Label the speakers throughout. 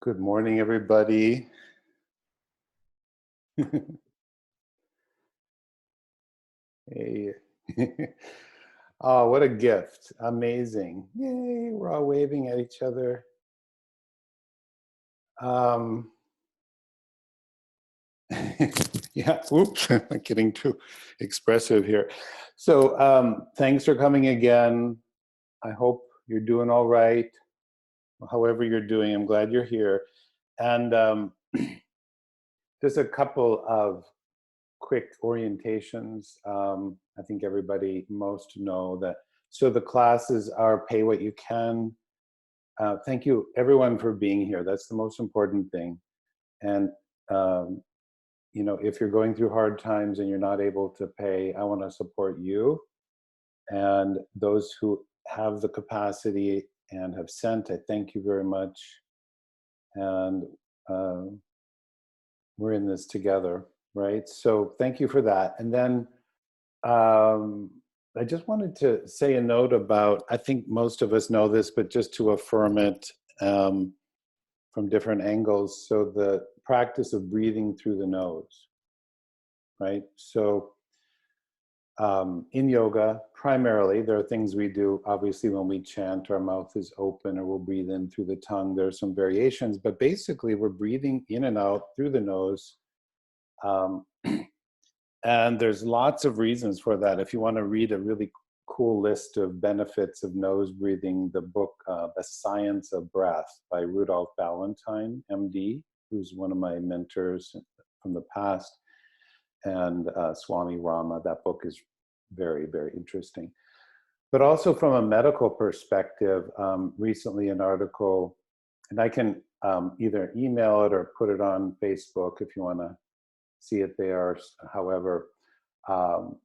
Speaker 1: Good morning, everybody. Hey. Oh, what a gift. Amazing. Yay, we're all waving at each other. Um, yeah, oops, I'm getting too expressive here. So thanks for coming again. I hope you're doing all right. However you're doing, I'm glad you're here. And just a couple of quick orientations. I think everybody most know that. So the classes are pay what you can. Thank you everyone for being here. That's the most important thing. And um, if you're going through hard times and you're not able to pay, I want to support you and those who have the capacity and have sent. I thank you very much. And uh, we're in this together, right? So thank you for that. And then Um, I just wanted to say a note about, I think most of us know this, but just to affirm it from different angles. So the practice of breathing through the nose, right? So in yoga, primarily, there are things we do, obviously, when we chant, our mouth is open or we'll breathe in through the tongue. There are some variations, but basically we're breathing in and out through the nose. Um, And there's lots of reasons for that. If you want to read a really cool list of benefits of nose breathing, the book, The Science of Breath by Rudolph Ballantyne, MD, who's one of my mentors from the past, and Swami Rama. That book is very, very interesting. But also from a medical perspective, recently an article, and I can either email it or put it on Facebook if you want to see it there. However,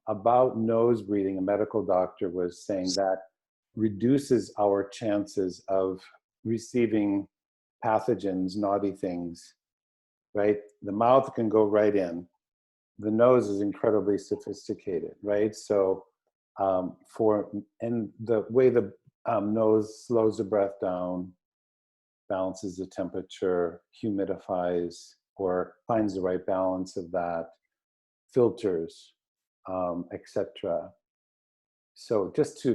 Speaker 1: about nose breathing, a medical doctor was saying that reduces our chances of receiving pathogens, naughty things, right? The mouth can go right in. The nose is incredibly sophisticated, right? So and the way the nose slows the breath down, balances the temperature, humidifies, or finds the right balance of that, filters, etc. So just to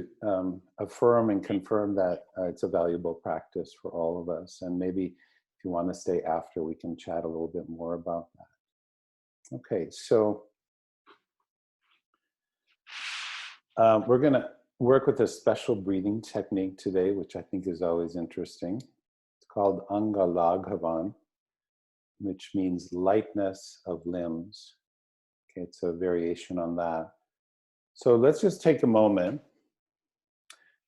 Speaker 1: affirm and confirm that it's a valuable practice for all of us. And maybe if you want to stay after, we can chat a little bit more about that. Okay, so we're going to work with a special breathing technique today, which I think is always interesting. It's called Anga Laghavan, which means lightness of limbs. Okay, it's a variation on that. So let's just take a moment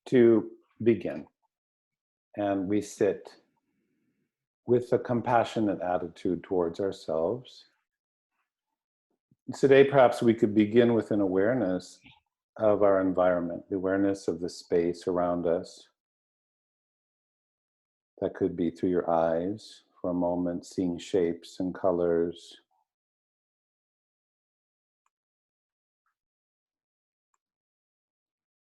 Speaker 1: to begin. And we sit with a compassionate attitude towards ourselves. Today, perhaps we could begin with an awareness of our environment, the awareness of the space around us. That could be through your eyes for a moment, seeing shapes and colors.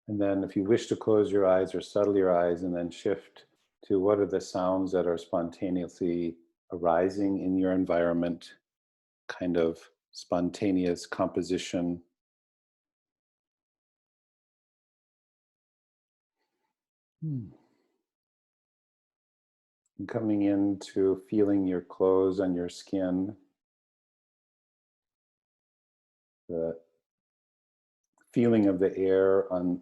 Speaker 1: And then if you wish to close your eyes or settle your eyes and then shift to what are the sounds that are spontaneously arising in your environment, kind of spontaneous composition. Coming into feeling your clothes on your skin, the feeling of the air on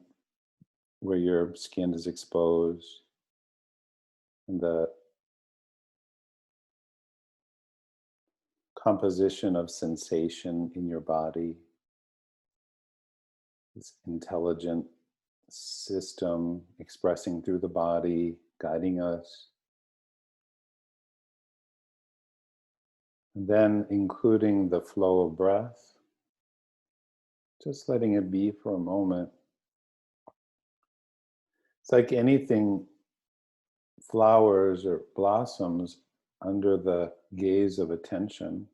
Speaker 1: where your skin is exposed, and the composition of sensation in your body, this intelligent system expressing through the body, guiding us. And then including the flow of breath, just letting it be for a moment. It's like anything flowers or blossoms under the gaze of attention.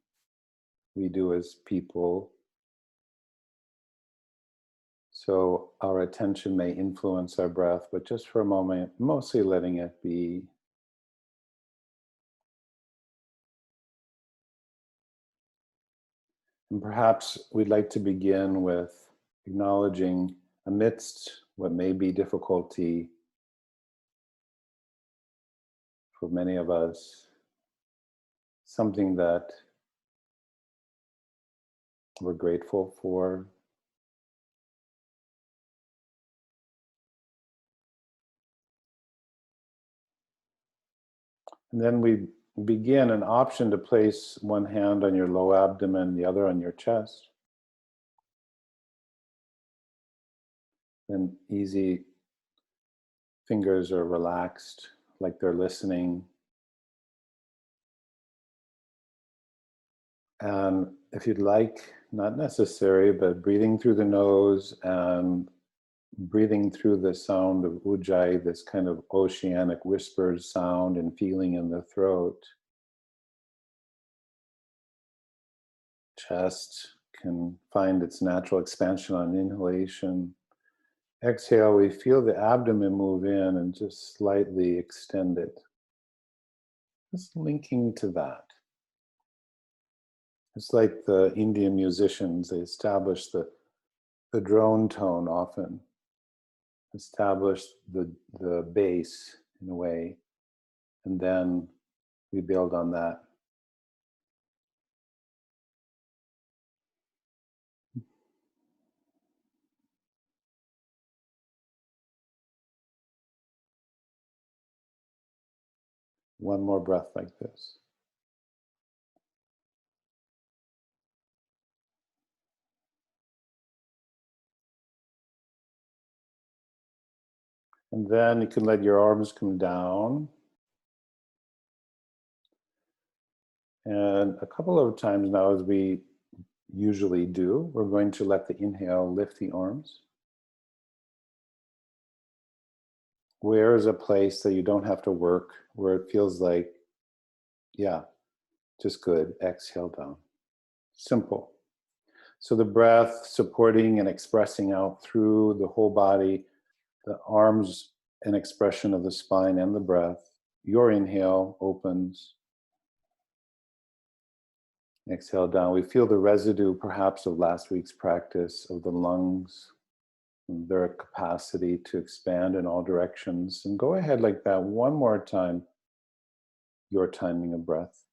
Speaker 1: We do as people. So our attention may influence our breath, but just for a moment, mostly letting it be. And perhaps we'd like to begin with acknowledging, amidst what may be difficulty for many of us, something that we're grateful for. And then we begin an option to place one hand on your low abdomen, the other on your chest. Then easy fingers are relaxed, like they're listening. And if you'd like, not necessary, but breathing through the nose and breathing through the sound of ujjayi, this kind of oceanic whispered sound and feeling in the throat. Chest can find its natural expansion on inhalation. Exhale, we feel the abdomen move in and just slightly extend it. Just linking to that. It's like the Indian musicians, they establish the drone tone often, establish the bass in a way, and then we build on that. One more breath like this. And then you can let your arms come down. And a couple of times now, as we usually do, we're going to let the inhale lift the arms. Where is a place that you don't have to work, where it feels like, yeah, just good. Exhale down. Simple. So the breath supporting and expressing out through the whole body, the arms an expression of the spine and the breath. Your inhale opens. Exhale down. We feel the residue perhaps of last week's practice of the lungs, and their capacity to expand in all directions. And go ahead like that one more time, your timing of breath.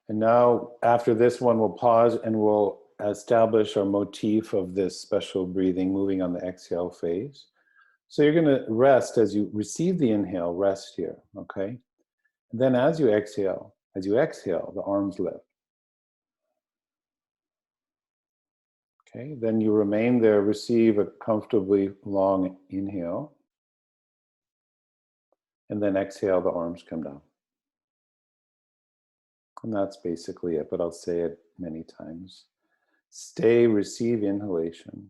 Speaker 1: And now after this one, we'll pause and we'll establish our motif of this special breathing, moving on the exhale phase. So you're going to rest as you receive the inhale, rest here, okay? And then as you exhale, the arms lift. Okay, then you remain there, receive a comfortably long inhale. And then exhale, the arms come down. And that's basically it, but I'll say it many times. Stay, receive inhalation.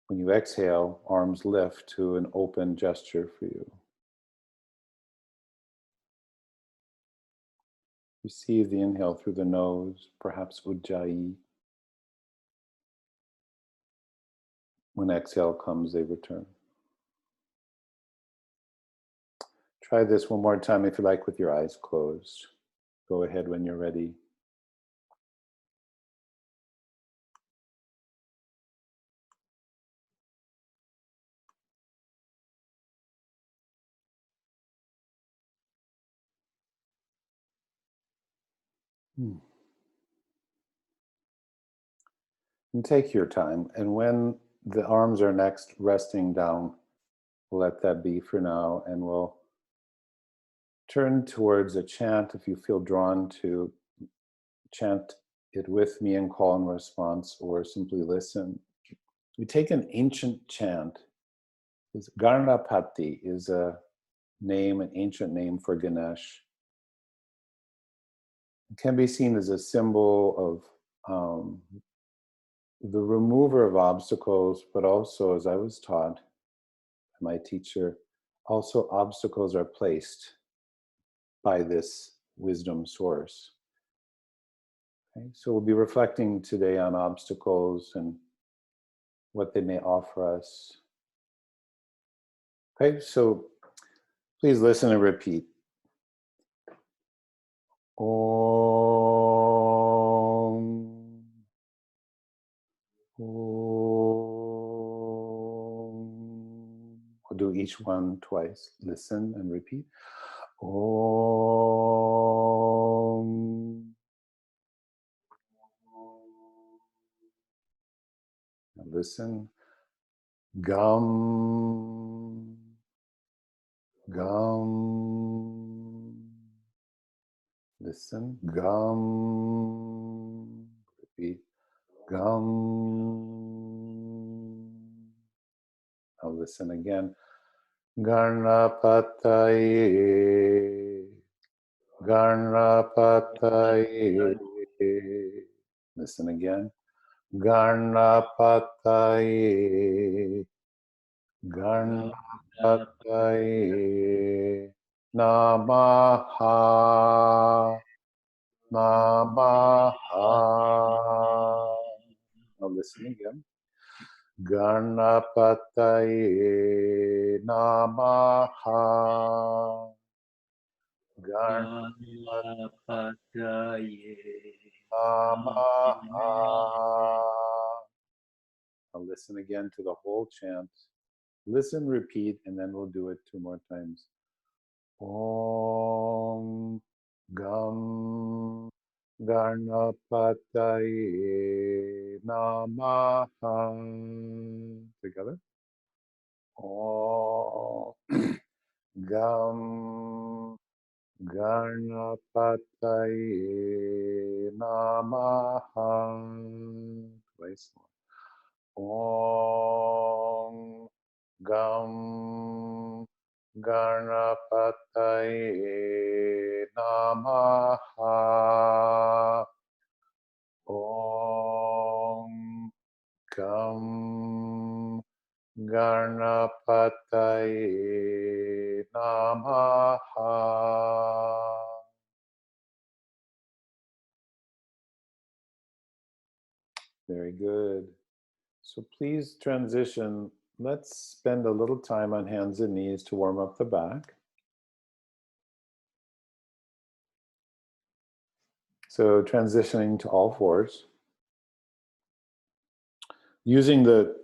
Speaker 1: When you exhale, arms lift to an open gesture for you. Receive the inhale through the nose, perhaps ujjayi. When exhale comes, they return. Try this one more time if you like with your eyes closed. Go ahead when you're ready. And take your time. And when the arms are next resting down, we'll let that be for now. And we'll turn towards a chant if you feel drawn to chant it with me and call and response, or simply listen. We take an ancient chant. Garnapati is a name, an ancient name for Ganesh. It can be seen as a symbol of the remover of obstacles, but also, as I was taught by my teacher, also obstacles are placed by this wisdom source. Okay? So we'll be reflecting today on obstacles and what they may offer us. Okay, so please listen and repeat. Om. Om. We'll do each one twice. Listen and repeat. Om. Now listen. Gum. Gum. Listen. Gum. Repeat. Gum. Now listen again. Garnapataye. Garnapataye. Listen again. Garnapataye. Garnapataye. Namaha. Namaha. Now listen again. Ganapataye Namaha.
Speaker 2: Ganapataye
Speaker 1: Namaha.
Speaker 2: Namaha.
Speaker 1: Now listen again to the whole chant. Listen, repeat, and then we'll do it 2 more times. Om Gam Ganapataye Namaha. Together. Om Gam Ganapataye Namaha. Twice more. Om Gam Ganapataye Namaha. Om Gam Ganapataye Namaha. Very good. So please transition. Let's spend a little time on hands and knees to warm up the back. So transitioning to all fours. Using the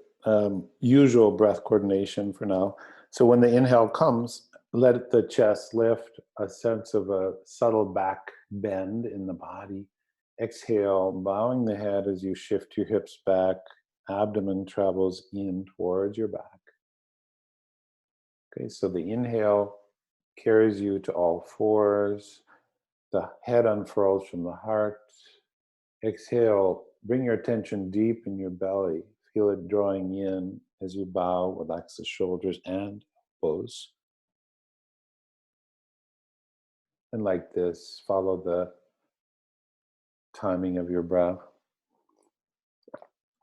Speaker 1: usual breath coordination for now. So when the inhale comes, let the chest lift, a sense of a subtle back bend in the body. Exhale, bowing the head as you shift your hips back, abdomen travels in towards your back. Okay, so the inhale carries you to all fours. The head unfurls from the heart. Exhale, bring your attention deep in your belly. Feel it drawing in as you bow, relax the shoulders and elbows. And like this, follow the timing of your breath.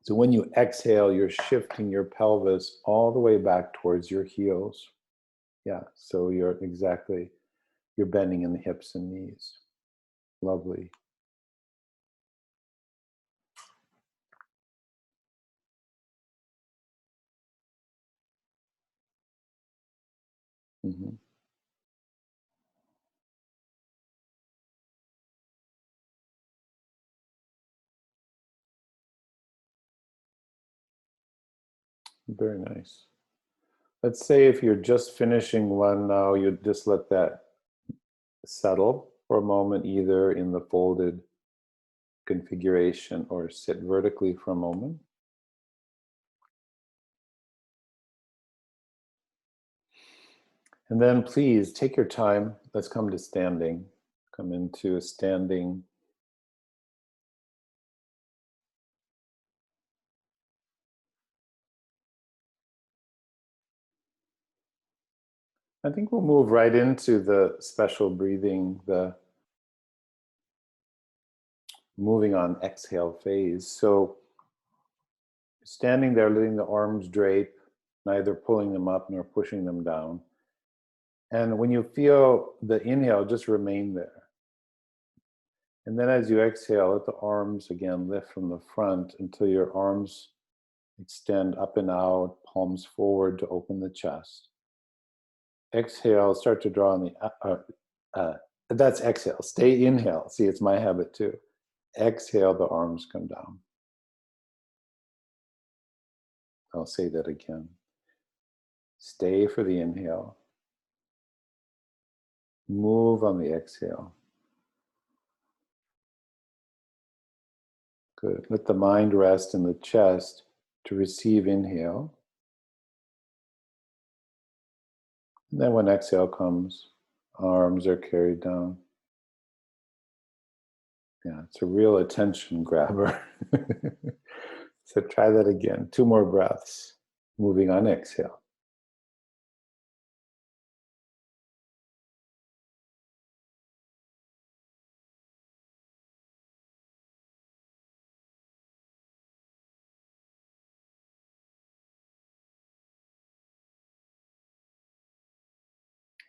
Speaker 1: So when you exhale, you're shifting your pelvis all the way back towards your heels. Yeah, so you're bending in the hips and knees. Lovely. Mm-hmm. Very nice. Let's say if you're just finishing one now, you just let that settle for a moment, either in the folded configuration or sit vertically for a moment. And then please take your time. Let's come to standing. Come into a standing. I think we'll move right into the special breathing, the moving on exhale phase. So standing there, letting the arms drape, neither pulling them up nor pushing them down. And when you feel the inhale, just remain there. And then as you exhale, let the arms again lift from the front until your arms extend up and out, palms forward to open the chest. exhale, start to draw on that's exhale. Stay inhale. See, it's my habit too. Exhale, the arms come down. I'll say that again. Stay for the inhale. Move on the exhale. Good. Let the mind rest in the chest to receive inhale. And then when exhale comes, arms are carried down. Yeah, it's a real attention grabber. So try that again. 2 more breaths. Moving on exhale.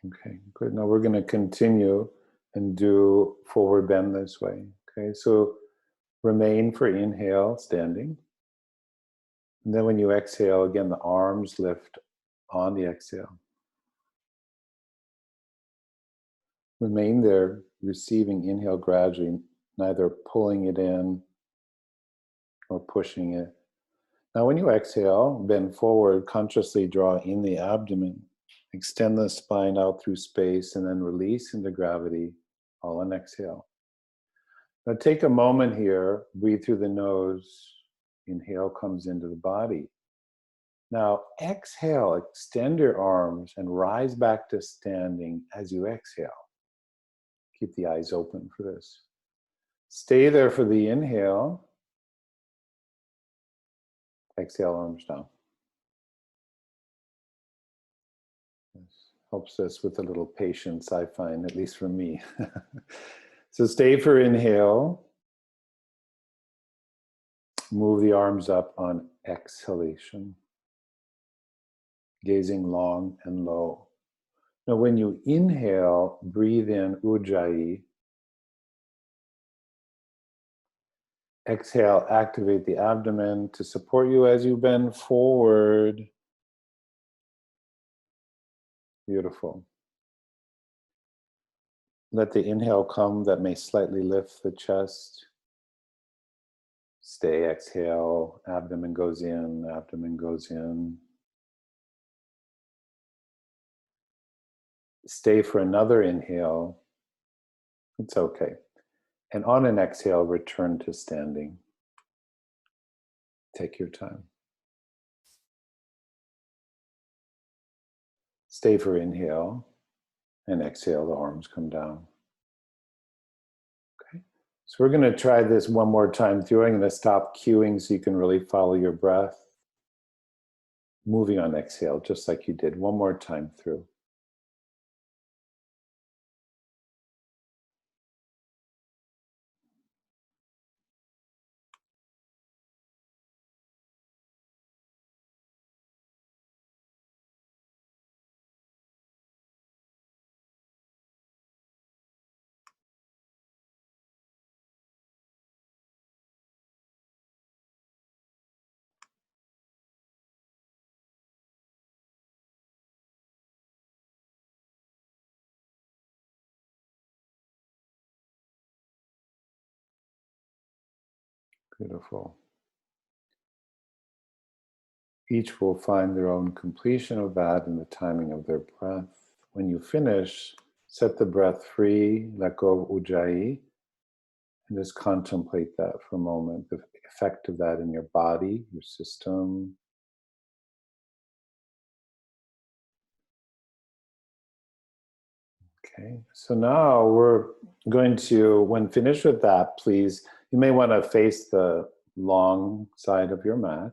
Speaker 1: Okay, good. Now we're going to continue and do forward bend this way. Okay, so remain for inhale, standing. And then when you exhale, again, the arms lift on the exhale. Remain there, receiving inhale gradually, neither pulling it in or pushing it. Now when you exhale, bend forward, consciously draw in the abdomen. Extend the spine out through space and then release into gravity, all on exhale. Now take a moment here, breathe through the nose, inhale comes into the body. Now exhale, extend your arms and rise back to standing as you exhale. Keep the eyes open for this. Stay there for the inhale. Exhale, arms down. This helps us with a little patience, I find, at least for me. So stay for inhale. Move the arms up on exhalation. Gazing long and low. Now when you inhale, breathe in Ujjayi. Exhale, activate the abdomen to support you as you bend forward. Beautiful. Let the inhale come that may slightly lift the chest. Stay, exhale, abdomen goes in, abdomen goes in. Stay for another inhale. It's okay. And on an exhale, return to standing. Take your time. Stay for inhale, and exhale, the arms come down. Okay. So we're going to try this one more time through. I'm going to stop cueing so you can really follow your breath. Moving on exhale, just like you did. One more time through. Beautiful. Each will find their own completion of that in the timing of their breath. When you finish, set the breath free, let go of Ujjayi, and just contemplate that for a moment, the effect of that in your body, your system. Okay, so now we're going to, when finished with that, please, you may want to face the long side of your mat.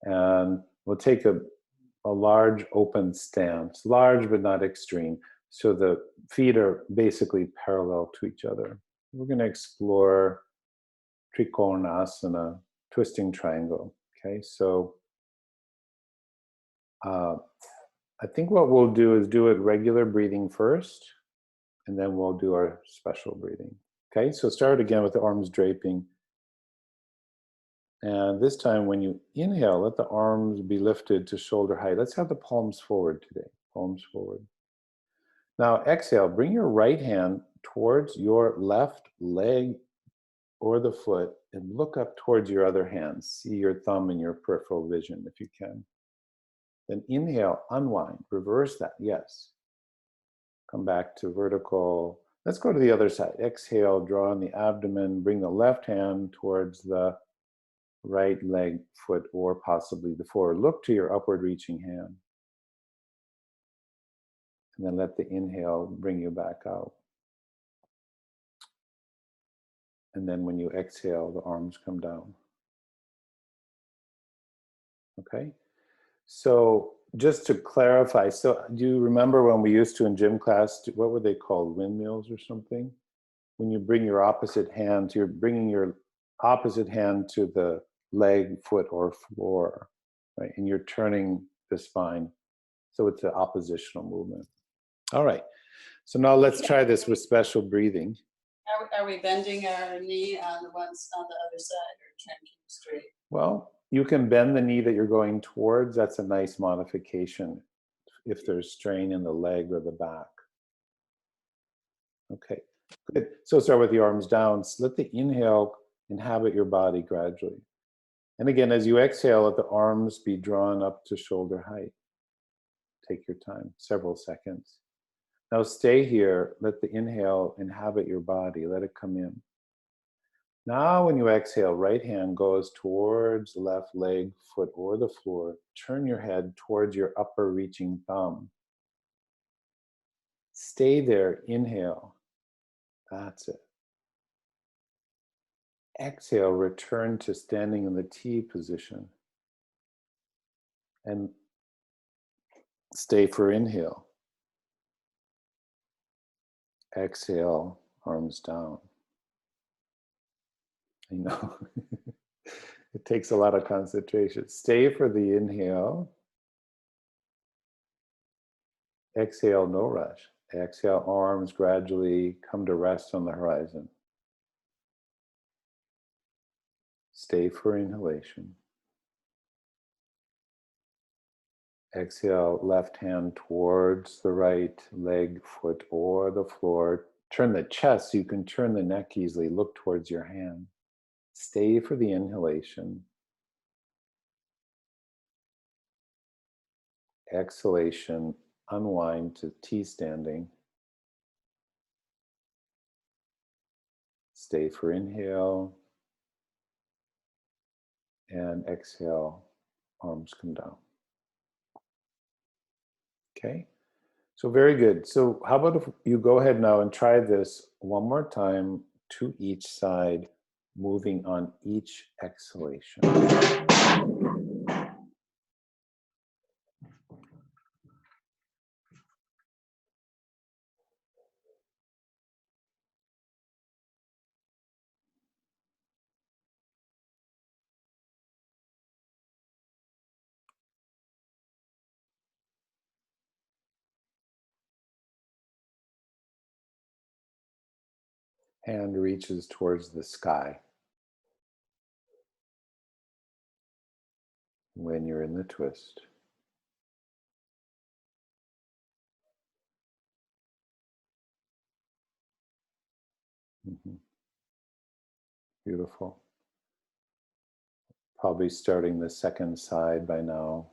Speaker 1: And we'll take a large open stance, large but not extreme. So the feet are basically parallel to each other. We're going to explore Trikonasana, twisting triangle. Okay, so I think what we'll do is do it regular breathing first, and then we'll do our special breathing. Okay, so start again with the arms draping. And this time when you inhale, let the arms be lifted to shoulder height. Let's have the palms forward today. palms forward. Now exhale, bring your right hand towards your left leg or the foot and look up towards your other hand. See your thumb in your peripheral vision if you can. Then inhale, unwind, reverse that, yes. Come back to vertical. Let's go to the other side. Exhale, draw on the abdomen, bring the left hand towards the right leg, foot, or possibly the forward. Look to your upward reaching hand. And then let the inhale bring you back out. And then when you exhale, the arms come down. Okay? So just to clarify, so do you remember when we used to in gym class, what were they called? Windmills or something? When you bring your opposite hand, you're bringing your opposite hand to the leg, foot, or floor, right? And you're turning the spine. So it's an oppositional movement. All right. So now let's try this with special breathing.
Speaker 3: Are we bending our knee on the ones on the other side or trying to keep it straight?
Speaker 1: Well, you can bend the knee that you're going towards. That's a nice modification if there's strain in the leg or the back. Okay, good. So start with the arms down. Let the inhale inhabit your body gradually. And again, as you exhale, let the arms be drawn up to shoulder height. Take your time, several seconds. Now stay here. Let the inhale inhabit your body. Let it come in. Now when you exhale, right hand goes towards the left leg, foot, or the floor. Turn your head towards your upper reaching thumb. Stay there, inhale. That's it. Exhale, return to standing in the T position. And stay for inhale. Exhale, arms down. I know. It takes a lot of concentration. Stay for the inhale. Exhale, no rush. Exhale, arms gradually come to rest on the horizon. Stay for inhalation. Exhale, left hand towards the right leg, foot, or the floor. Turn the chest so you can turn the neck easily. Look towards your hand. Stay for the inhalation. Exhalation, unwind to T standing. Stay for inhale. And exhale, arms come down. Okay, so very good. So how about if you go ahead now and try this one more time to each side, moving on each exhalation. Hand reaches towards the sky when you're in the twist. Beautiful. Probably starting the second side by now.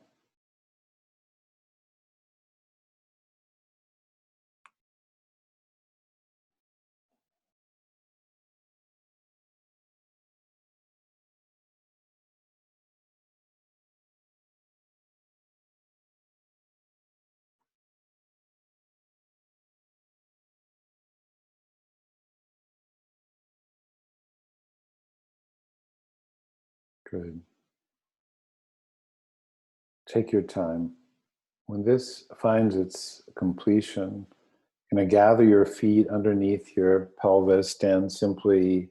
Speaker 1: Good. Take your time. When this finds its completion, you're going to gather your feet underneath your pelvis, stand simply.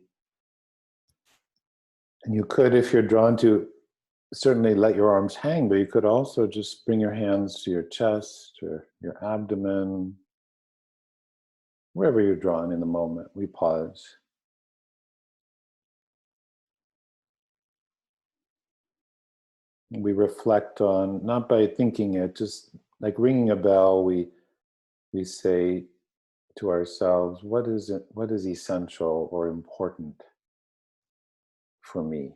Speaker 1: And you could, if you're drawn to, certainly let your arms hang, but you could also just bring your hands to your chest or your abdomen, wherever you're drawn in the moment. We pause. We reflect on, not by thinking it, just like ringing a bell, we say to ourselves, what is essential or important for me?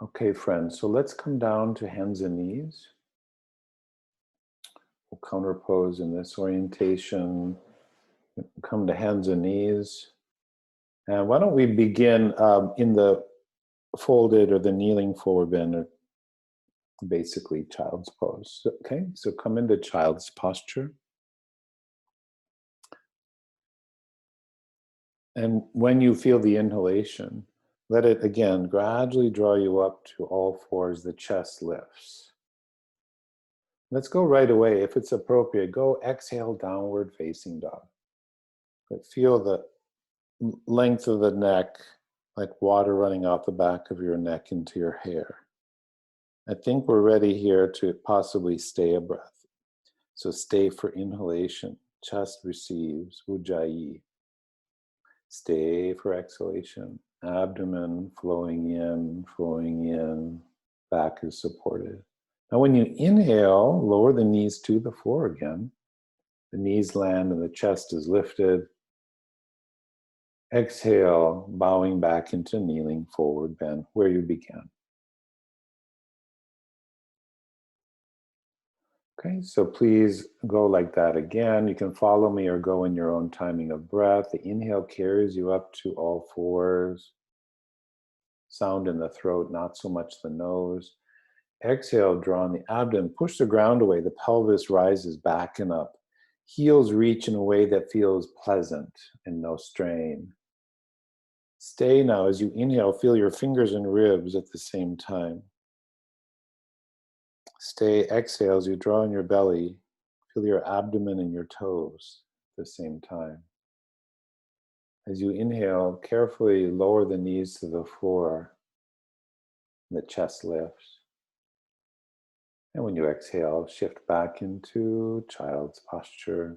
Speaker 1: Okay, friends, so let's come down to hands and knees. We'll counterpose in this orientation. Come to hands and knees. And why don't we begin in the folded or the kneeling forward bend, or basically child's pose. Okay, so come into child's posture. And when you feel the inhalation, let it again gradually draw you up to all fours, the chest lifts. Let's go right away. If it's appropriate, go exhale, downward facing dog. But feel the length of the neck, like water running out the back of your neck into your hair. I think we're ready here to possibly stay a breath. So stay for inhalation. Chest receives, ujjayi. Stay for exhalation. Abdomen flowing in, back is supported. Now when you inhale, lower the knees to the floor again. The knees land and the chest is lifted. Exhale, bowing back into kneeling forward bend where you began. Okay, so please go like that again. You can follow me or go in your own timing of breath. The inhale carries you up to all fours. Sound in the throat, not so much the nose. Exhale, draw on the abdomen. Push the ground away. The pelvis rises back and up. Heels reach in a way that feels pleasant and no strain. Stay now as you inhale. Feel your fingers and ribs at the same time. Stay, exhale as you draw in your belly. Feel your abdomen and your toes at the same time. As you inhale, carefully lower the knees to the floor. The chest lifts. And when you exhale, shift back into child's posture.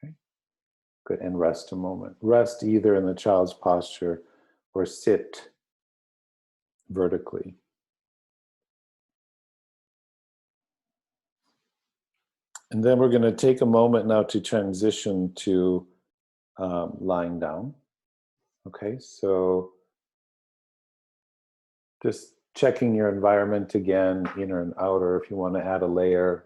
Speaker 1: Okay, good. And rest a moment. Rest either in the child's posture or sit vertically. And then we're going to take a moment now to transition to lying down. Okay, so just checking your environment again, inner and outer. If you want to add a layer,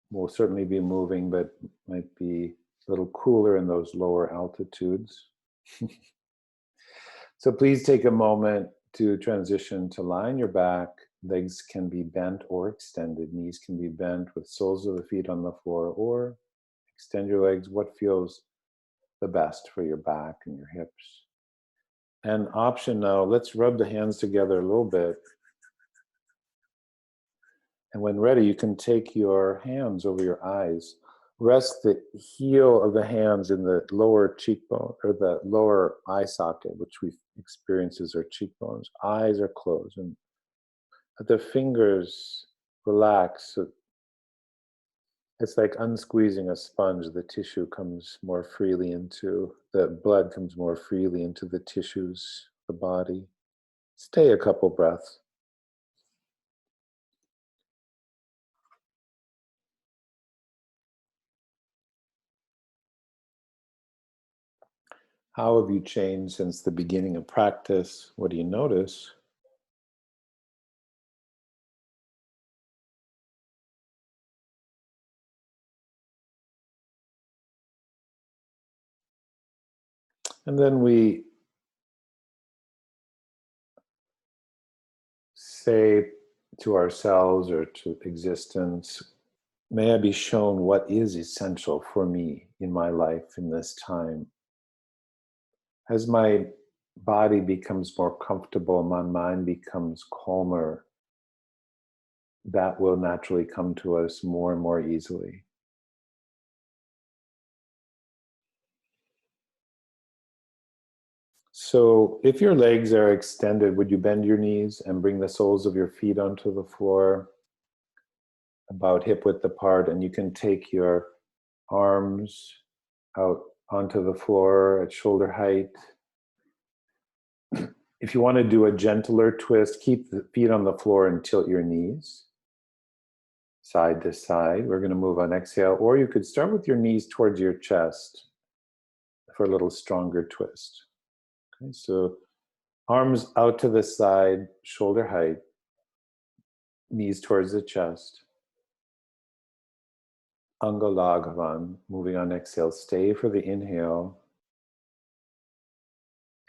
Speaker 1: we'll certainly be moving, but might be a little cooler in those lower altitudes. So please take a moment to transition to lie on your back. Legs can be bent or extended. Knees can be bent with soles of the feet on the floor, or extend your legs. What feels the best for your back and your hips? And option now, let's rub the hands together a little bit. And when ready, you can take your hands over your eyes. Rest the heel of the hands in the lower cheekbone, or the lower eye socket, which we experience as our cheekbones. Eyes are closed, and let the fingers relax. So it's like unsqueezing a sponge. The tissue comes more freely into, the blood comes more freely into the tissues of the body. Stay a couple breaths. How have you changed since the beginning of practice? What do you notice? And then we say to ourselves or to existence, may I be shown what is essential for me in my life in this time. As my body becomes more comfortable, my mind becomes calmer, that will naturally come to us more and more easily. So if your legs are extended, would you bend your knees and bring the soles of your feet onto the floor, about hip width apart, and you can take your arms out onto the floor at shoulder height. If you want to do a gentler twist, keep the feet on the floor and tilt your knees side to side. We're going to move on exhale, or you could start with your knees towards your chest for a little stronger twist. Okay, so arms out to the side, shoulder height, knees towards the chest. Angalaghavan, moving on exhale. Stay for the inhale.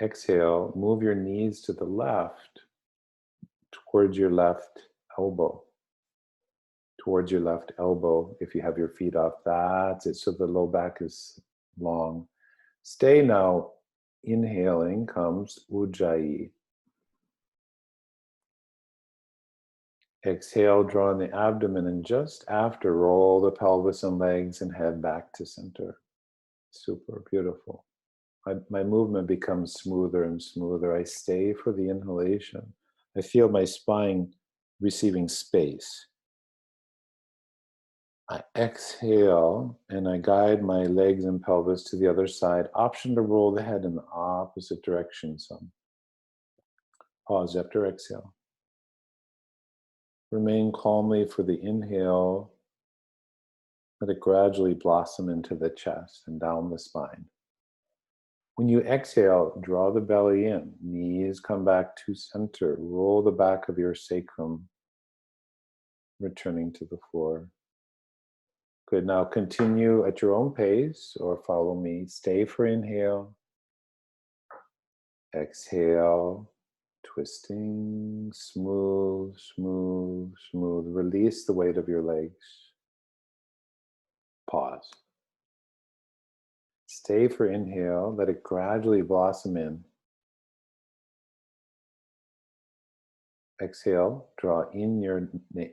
Speaker 1: Exhale, move your knees to the left, towards your left elbow. Towards your left elbow, if you have your feet off, that's it. So the low back is long. Stay now. Inhaling comes Ujjayi. Exhale, draw in the abdomen, and just after, roll the pelvis and legs and head back to center. Super beautiful. My movement becomes smoother and smoother. I stay for the inhalation. I feel my spine receiving space. I exhale and I guide my legs and pelvis to the other side. Option to roll the head in the opposite direction some. Pause after exhale. Remain calmly for the inhale. Let it gradually blossom into the chest and down the spine. When you exhale, draw the belly in. Knees come back to center. Roll the back of your sacrum, returning to the floor. Good. Now continue at your own pace or follow me. Stay for inhale. Exhale. Twisting. Smooth, smooth, smooth. Release the weight of your legs. Pause. Stay for inhale. Let it gradually blossom in. Exhale. Draw in your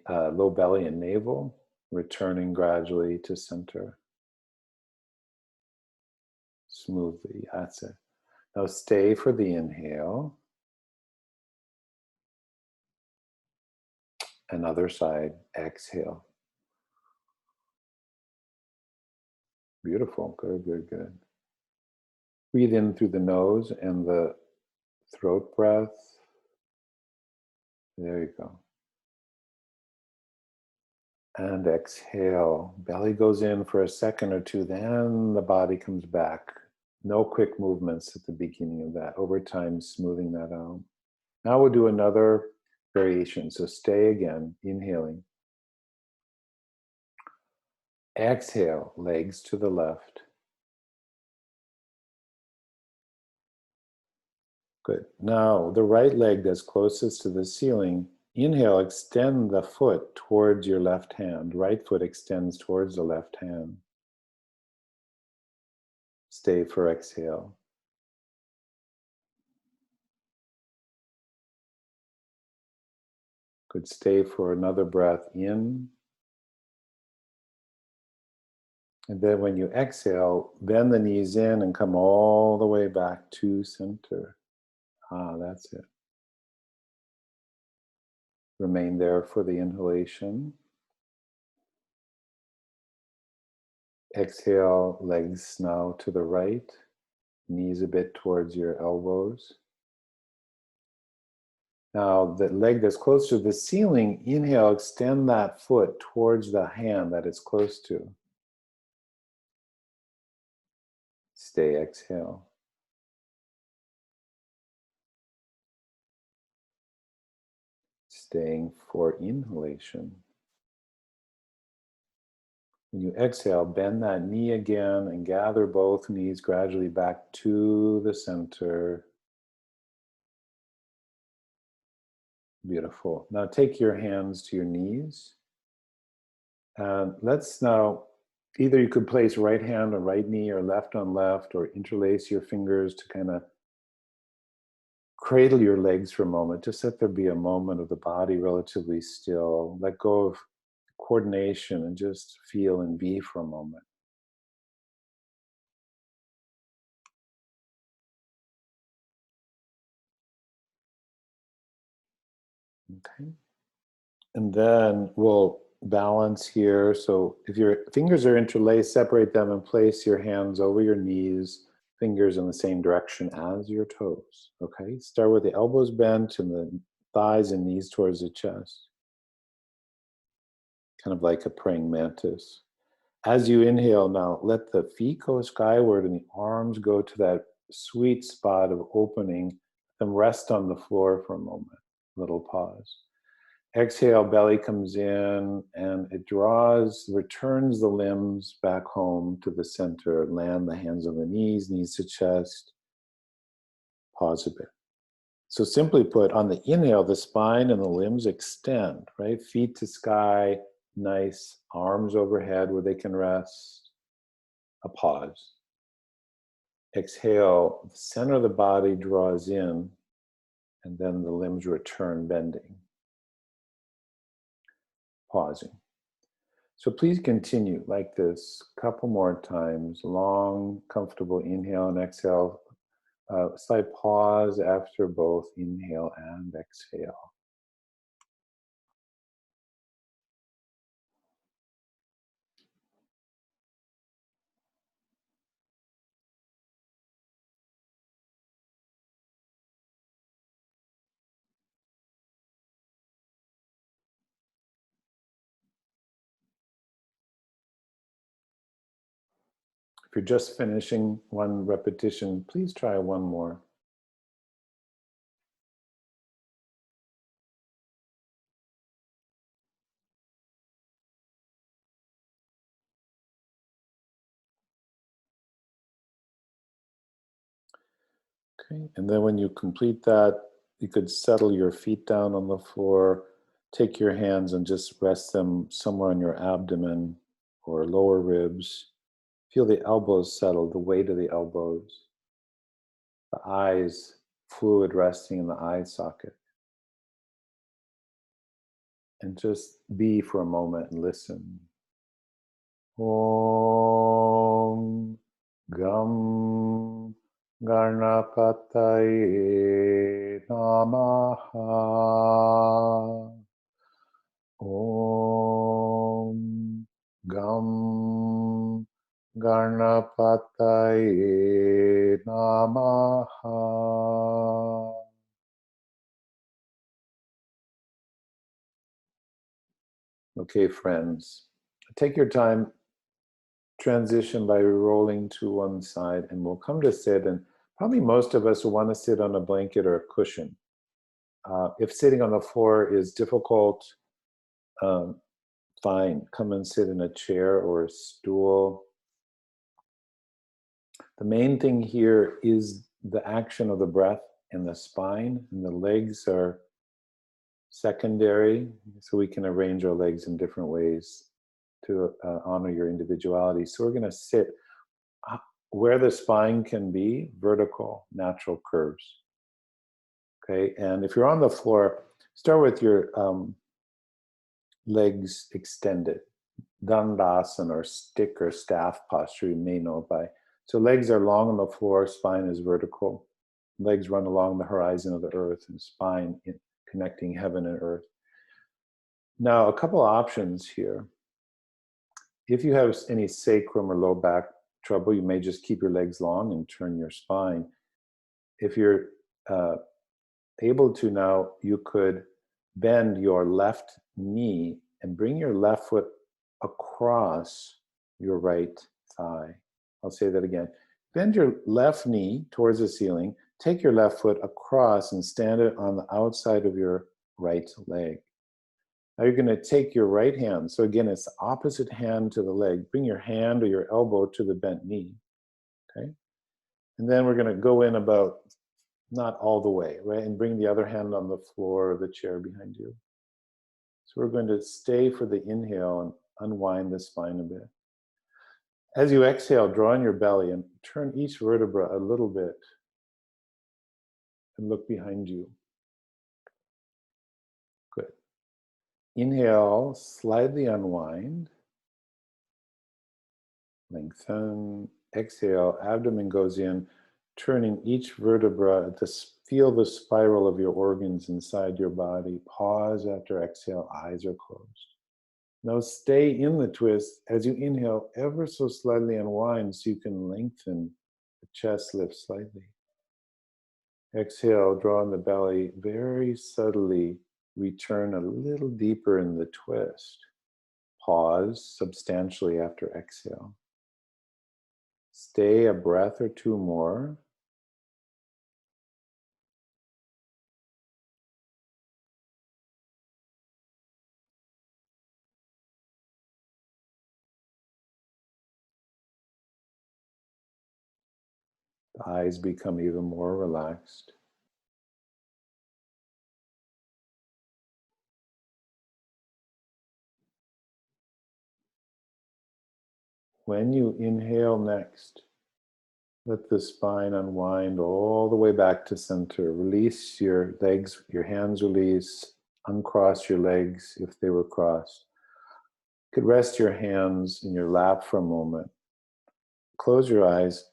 Speaker 1: low belly and navel, returning gradually to center. Smoothly. That's it. Now stay for the inhale. And other side. Exhale. Beautiful. Good, good, good. Breathe in through the nose and the throat breath. There you go. And exhale. Belly goes in for a second or two, then the body comes back. No quick movements at the beginning of that. Over time, smoothing that out. Now we'll do another variation. So stay again, inhaling. Exhale, legs to the left. Good. Now, the right leg that's closest to the ceiling, inhale, extend the foot towards your left hand. Right foot extends towards the left hand. Stay for exhale. Good. Stay for another breath in. And then when you exhale, bend the knees in and come all the way back to center. That's it. Remain there for the inhalation. Exhale, legs now to the right, knees a bit towards your elbows. Now, the leg that's close to the ceiling, inhale, extend that foot towards the hand that it's close to. Stay, exhale. Staying for inhalation. When you exhale, bend that knee again and gather both knees gradually back to the center. Beautiful. Now take your hands to your knees. And let's now, either you could place right hand on right knee or left on left, or interlace your fingers to kind of cradle your legs for a moment. Just let there be a moment of the body relatively still. Let go of coordination and just feel and be for a moment. Okay. And then we'll balance here. So if your fingers are interlaced, separate them and place your hands over your knees. fingers in the same direction as your toes. Okay, start with the elbows bent and the thighs and knees towards the chest, kind of like a praying mantis. As you inhale now, let the feet go skyward and the arms go to that sweet spot of opening. Then rest on the floor for a moment. Little pause. Exhale, belly comes in and it returns the limbs back home to the center. Land the hands on the knees, knees to chest. Pause a bit. So simply put, on the inhale, the spine and the limbs extend, right? Feet to sky, nice. Arms overhead where they can rest. A pause. Exhale, the center of the body draws in, and then the limbs return bending. Pausing. So please continue like this a couple more times. Long, comfortable inhale and exhale. Slight pause after both inhale and exhale. If you're just finishing one repetition, please try one more. Okay, and then when you complete that, you could settle your feet down on the floor, take your hands and just rest them somewhere on your abdomen or lower ribs. Feel the elbows settle, the weight of the elbows. The eyes, fluid resting in the eye socket. And just be for a moment and listen. Om Gam Garnapataye Namaha. Om Gam Garnapataye Namaha. Okay, friends, take your time, transition by rolling to one side, and we'll come to sit. And probably most of us will want to sit on a blanket or a cushion. If sitting on the floor is difficult, fine, come and sit in a chair or a stool. The main thing here is the action of the breath and the spine, and the legs are secondary, so we can arrange our legs in different ways to honor your individuality. So we're going to sit where the spine can be, vertical, natural curves. Okay, and if you're on the floor, start with your legs extended. Dandasana or stick or staff posture you may know by. So legs are long on the floor, spine is vertical. Legs run along the horizon of the earth and spine connecting heaven and earth. Now, a couple options here. If you have any sacrum or low back trouble, you may just keep your legs long and turn your spine. If you're able to now, you could bend your left knee and bring your left foot across your right thigh. I'll say that again. Bend your left knee towards the ceiling, take your left foot across and stand it on the outside of your right leg. Now you're going to take your right hand. So again, it's the opposite hand to the leg. Bring your hand or your elbow to the bent knee. Okay? And then we're going to go in about, not all the way, right? And bring the other hand on the floor or the chair behind you. So we're going to stay for the inhale and unwind the spine a bit. As you exhale, draw in your belly and turn each vertebra a little bit and look behind you. Good. Inhale, slightly unwind. Lengthen. Exhale, abdomen goes in, turning each vertebra. Feel the spiral of your organs inside your body. Pause after exhale, eyes are closed. Now stay in the twist. As you inhale, ever so slightly unwind so you can lengthen The chest lifts slightly. Exhale, draw in the belly. Very subtly return a little deeper in the twist. Pause substantially after exhale. Stay a breath or two more. The eyes become even more relaxed. When you inhale next, let the spine unwind all the way back to center. Release your legs, your hands release. Uncross your legs if they were crossed. You could rest your hands in your lap for a moment. Close your eyes.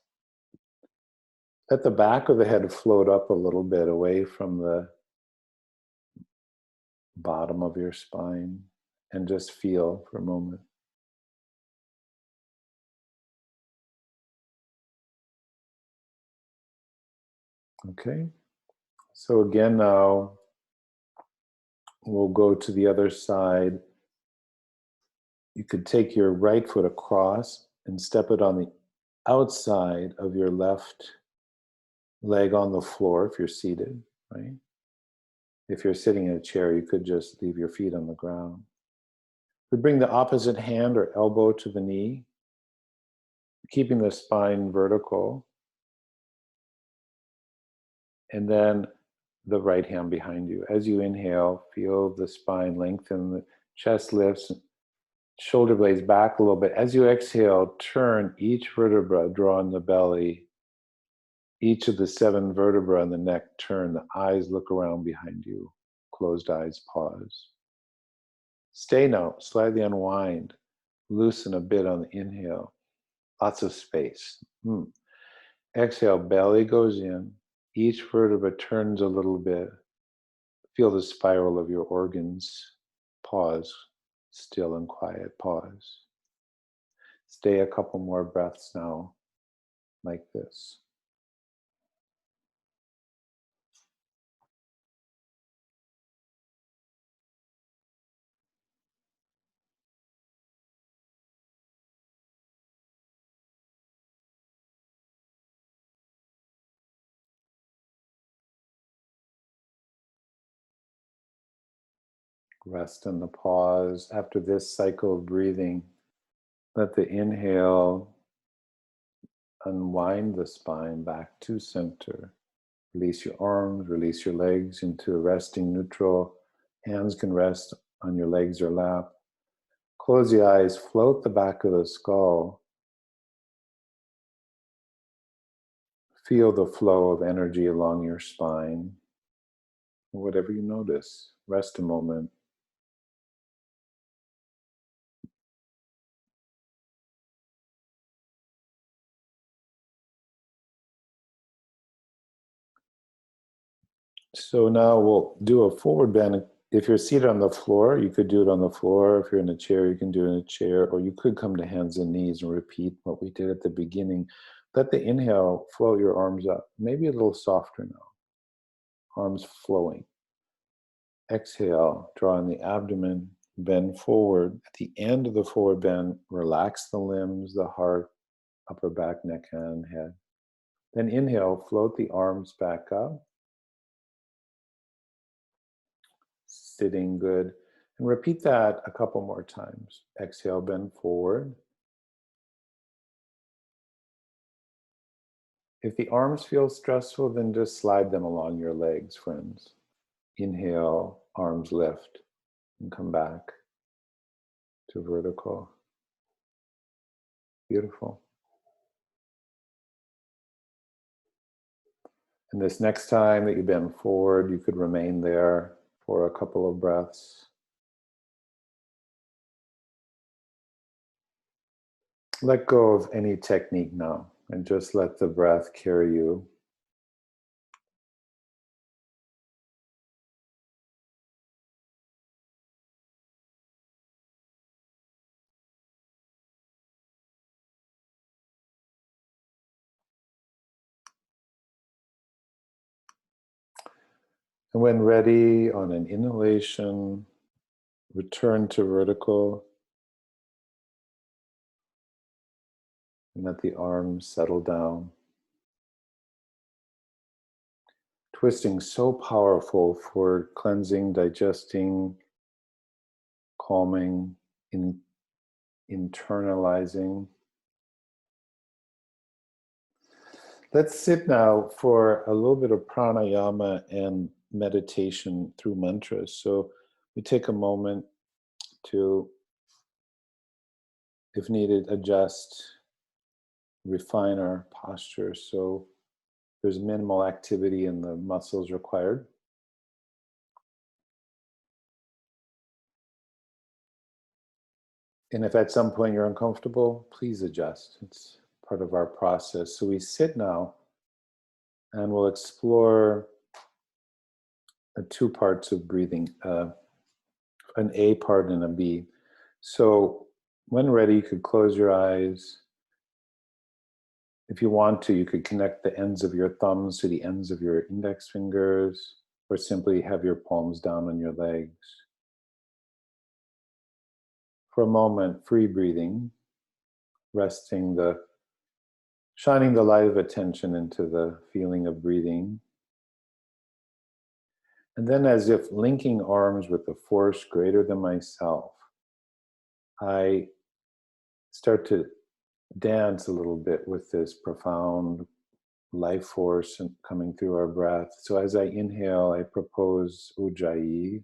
Speaker 1: Let the back of the head float up a little bit away from the bottom of your spine and just feel for a moment. Okay, so again now we'll go to the other side. You could take your right foot across and step it on the outside of your left leg on the floor if you're seated, right? If you're sitting in a chair, you could just leave your feet on the ground. We bring the opposite hand or elbow to the knee, keeping the spine vertical. And then the right hand behind you. As you inhale, feel the spine lengthen, the chest lifts, shoulder blades back a little bit. As you exhale, turn each vertebra, draw in the belly. Each of the 7 vertebrae in the neck turn. The eyes look around behind you. Closed eyes, pause. Stay now, slightly unwind. Loosen a bit on the inhale. Lots of space. Exhale, belly goes in. Each vertebra turns a little bit. Feel the spiral of your organs. Pause. Still and quiet. Pause. Stay a couple more breaths now, like this. Rest in the pause. After this cycle of breathing, let the inhale unwind the spine back to center. Release your arms, release your legs into a resting neutral. Hands can rest on your legs or lap. Close the eyes, float the back of the skull. Feel the flow of energy along your spine. Whatever you notice, rest a moment. So now we'll do a forward bend. If you're seated on the floor, you could do it on the floor. If you're in a chair, you can do it in a chair, or you could come to hands and knees and repeat what we did at the beginning. Let the inhale float your arms up, maybe a little softer now. Arms flowing. Exhale, draw in the abdomen, bend forward. At the end of the forward bend, relax the limbs, the heart, upper back, neck, and head. Then inhale, float the arms back up. Sitting good. And repeat that a couple more times. Exhale, bend forward. If the arms feel stressful, then just slide them along your legs, friends. Inhale, arms lift, and come back to vertical. Beautiful. And this next time that you bend forward, you could remain there for a couple of breaths. Let go of any technique now and just let the breath carry you. And when ready, on an inhalation, return to vertical and let the arms settle down. Twisting so powerful for cleansing, digesting, calming, internalizing. Let's sit now for a little bit of pranayama and meditation through mantras. So we take a moment to, if needed, adjust, refine our posture so there's minimal activity in the muscles required. And if at some point you're uncomfortable, please adjust. It's part of our process. So we sit now and we'll explore the two parts of breathing, an A part and a B. So when ready, you could close your eyes. If you want to, you could connect the ends of your thumbs to the ends of your index fingers, or simply have your palms down on your legs. For a moment, free breathing, shining the light of attention into the feeling of breathing. And then, as if linking arms with a force greater than myself, I start to dance a little bit with this profound life force coming through our breath. So as I inhale, I propose Ujjayi.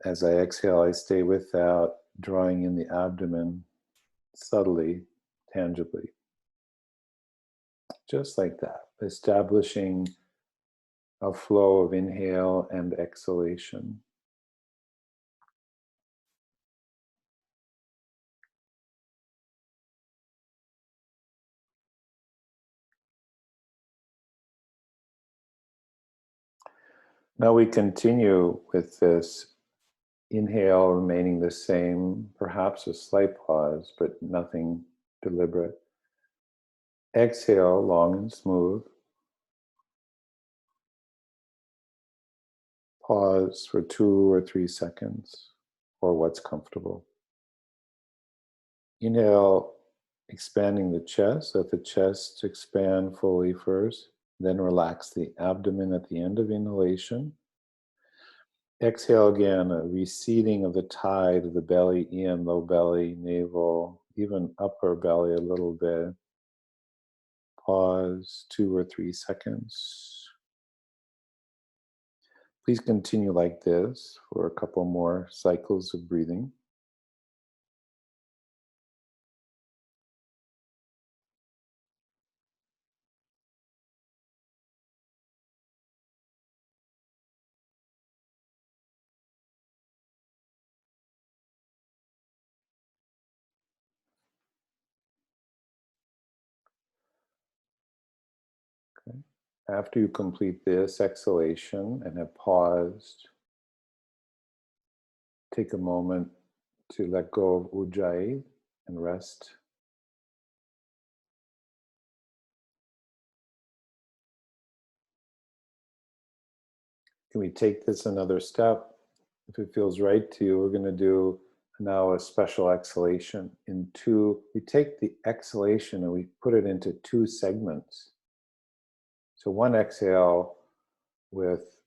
Speaker 1: As I exhale, I stay with that, drawing in the abdomen subtly, tangibly. Just like that, establishing a flow of inhale and exhalation. Now we continue with this inhale remaining the same, perhaps a slight pause, but nothing deliberate. Exhale, long and smooth. Pause for 2 or 3 seconds, or what's comfortable. Inhale, expanding the chest. Let the chest expand fully first. Then relax the abdomen at the end of inhalation. Exhale again, a receding of the tide of the belly in, low belly, navel, even upper belly a little bit. Pause 2 or 3 seconds. Please continue like this for a couple more cycles of breathing. Okay. After you complete this exhalation and have paused, take a moment to let go of Ujjayi and rest. Can we take this another step? If it feels right to you, we're going to do now a special exhalation we take the exhalation and we put it into 2 segments. So one exhale with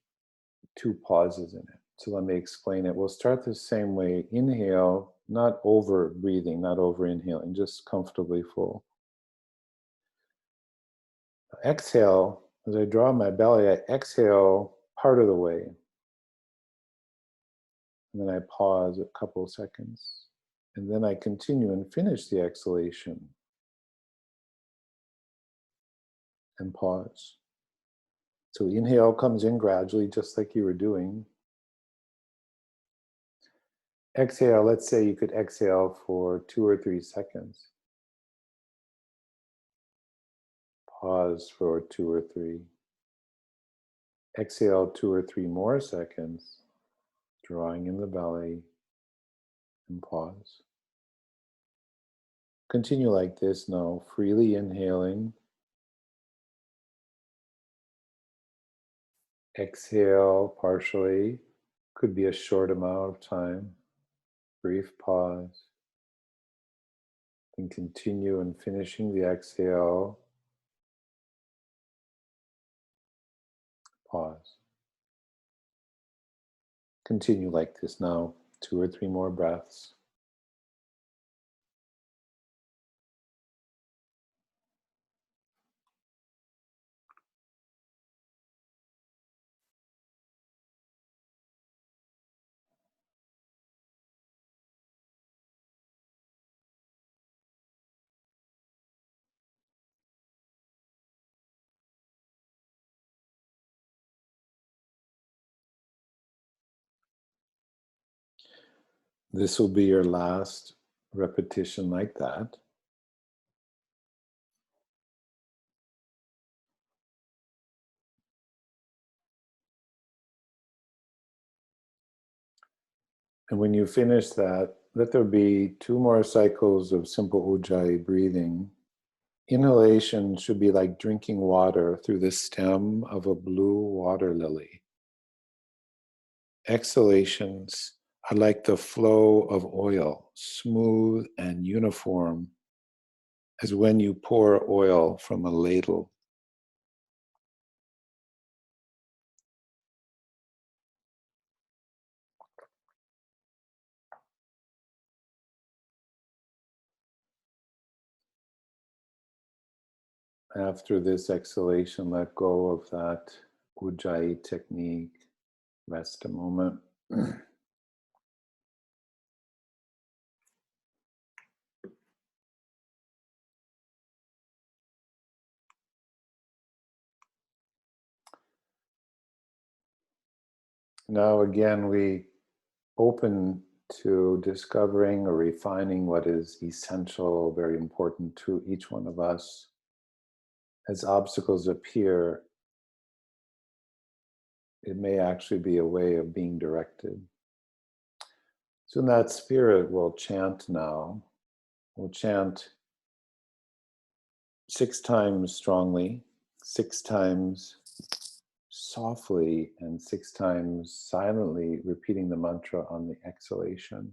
Speaker 1: 2 pauses in it. So let me explain it. We'll start the same way. Inhale, not over breathing, not over inhaling, just comfortably full. Exhale, as I draw my belly, I exhale part of the way. And then I pause a couple seconds. And then I continue and finish the exhalation. And pause. So inhale comes in gradually, just like you were doing. Exhale, let's say you could exhale for 2 or 3 seconds. Pause for 2 or 3. Exhale 2 or 3 more seconds, drawing in the belly, and pause. Continue like this now, freely inhaling Exhale partially. Could be a short amount of time. Brief pause. And continue in finishing the exhale. Pause. Continue like this now, 2 or 3 more breaths. This will be your last repetition like that. And when you finish that, let there be 2 more cycles of simple Ujjayi breathing. Inhalation should be like drinking water through the stem of a blue water lily. Exhalations are like the flow of oil, smooth and uniform, as when you pour oil from a ladle. After this exhalation, let go of that Ujjayi technique. Rest a moment. Now again, we open to discovering or refining what is essential, very important to each one of us. As obstacles appear, it may actually be a way of being directed. So in that spirit, we'll chant now. We'll chant 6 times strongly, 6 times softly, and 6 times silently, repeating the mantra on the exhalation.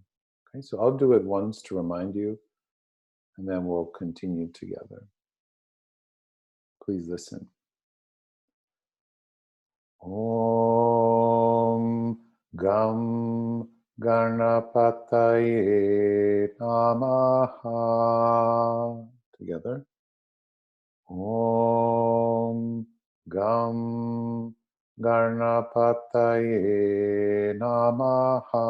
Speaker 1: Okay, so I'll do it once to remind you, and then we'll continue together. Please listen. Om Gam Ganapataye Namaha. Together. Om Gam Ganapataye Namaha.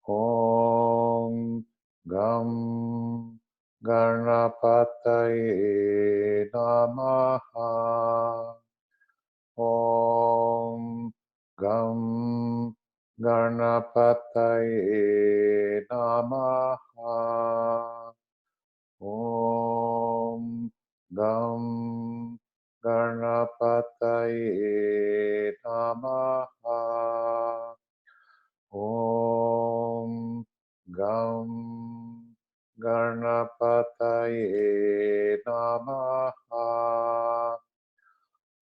Speaker 1: Om Gam Ganapataye Namaha. Om Gam Ganapataye Namaha. Om Gam Ganapataye Namaha. Om Gam Ganapataye Namaha.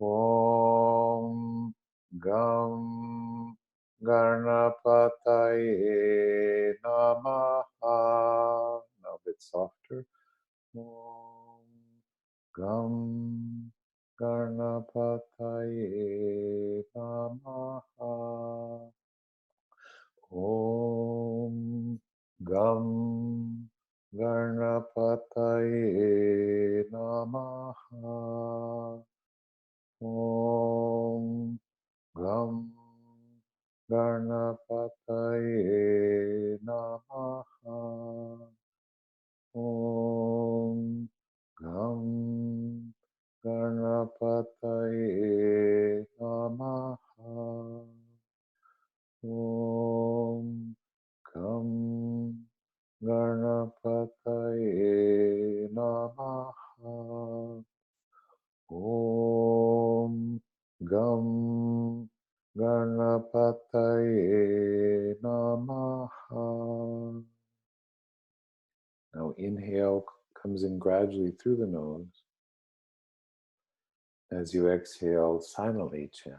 Speaker 1: Om Gam Ganapataye Namaha. Now a bit softer. Om Gam Ganapataye Namaha. Om Gam Ganapataye Namaha. Om Gam Ganapataye Namaha. Om Gam Ganapataye Namaha. Om Gam Ganapataye Namaha. Om Gam Ganapataye Namaha. Now inhale comes in gradually through the nose. As you exhale, silently chant.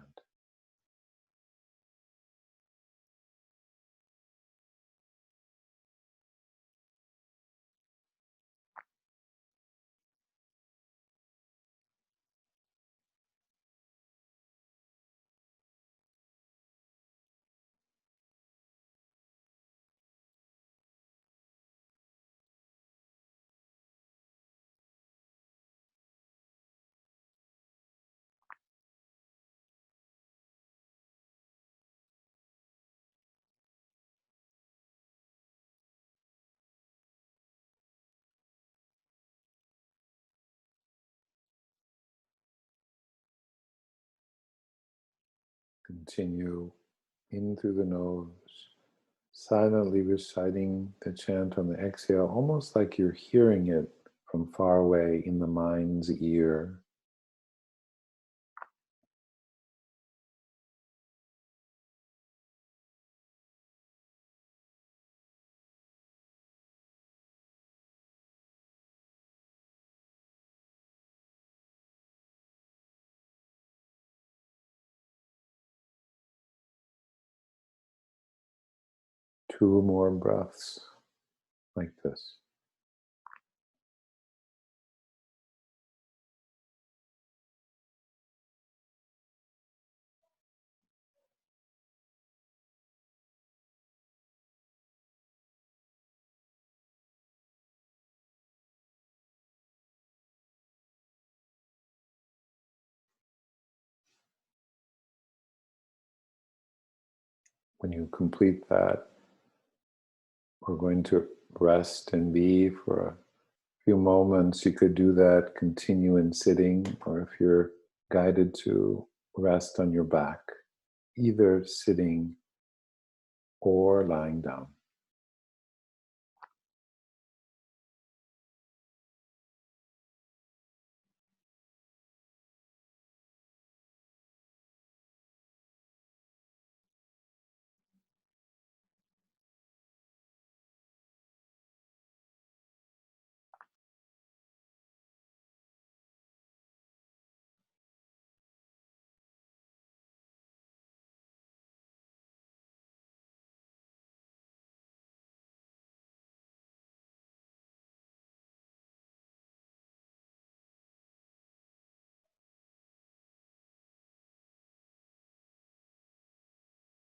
Speaker 1: Continue in through the nose, silently reciting the chant on the exhale, almost like you're hearing it from far away in the mind's ear. Two more breaths like this. When you complete that, we're going to rest and be for a few moments. You could do that, continue in sitting, or if you're guided to rest on your back, either sitting or lying down.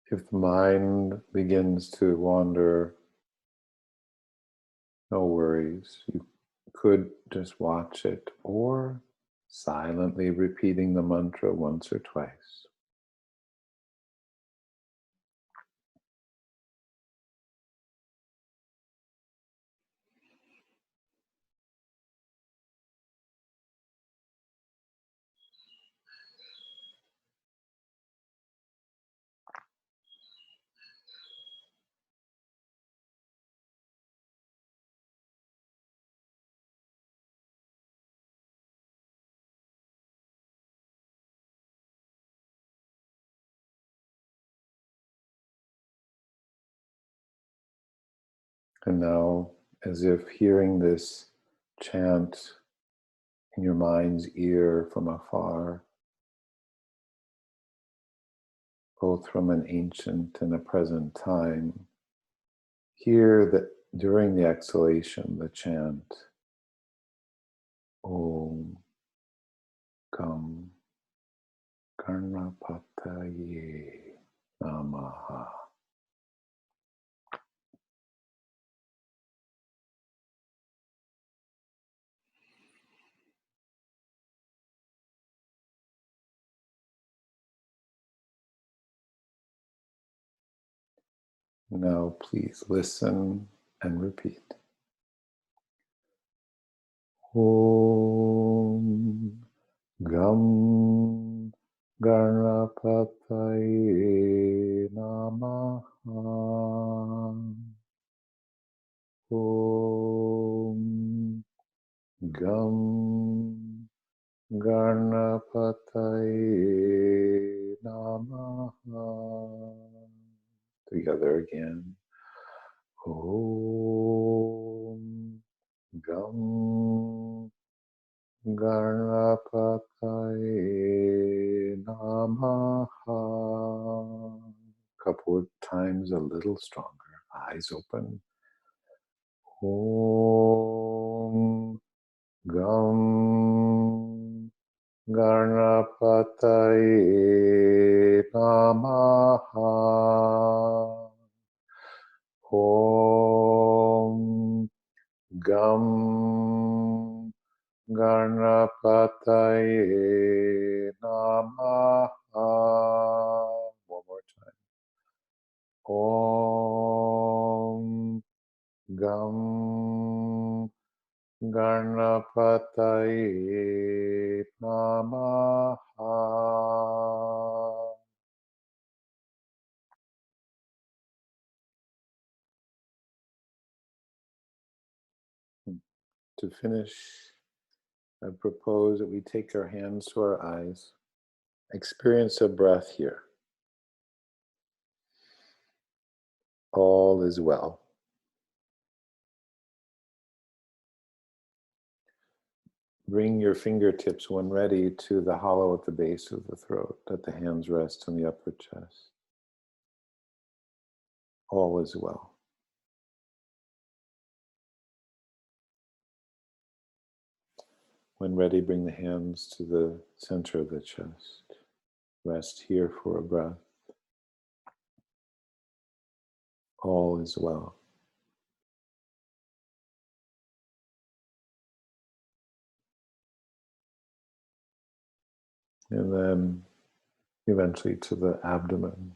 Speaker 1: If the mind begins to wander, no worries. You could just watch it or silently repeating the mantra once or twice. And now, as if hearing this chant in your mind's ear from afar, both from an ancient and a present time, hear that during the exhalation, the chant, Om Gam Ganapataye Namaha. Now please listen and repeat. Om Gam Ganapataye Namaha. Om Gam Ganapataye Namaha. Together again. Om Gam Ganapataye Namaha. Couple of times a little stronger. Eyes open. Om Gam Ganapataye Namaha. Om Gam Ganapataye Namaha. One more time. Om Gam Ganapataye Namaha. To finish, I propose that we take our hands to our eyes. Experience a breath here. All is well. Bring your fingertips, when ready, to the hollow at the base of the throat. Let the hands rest on the upper chest. All is well. When ready, bring the hands to the center of the chest. Rest here for a breath. All is well. And then eventually to the abdomen.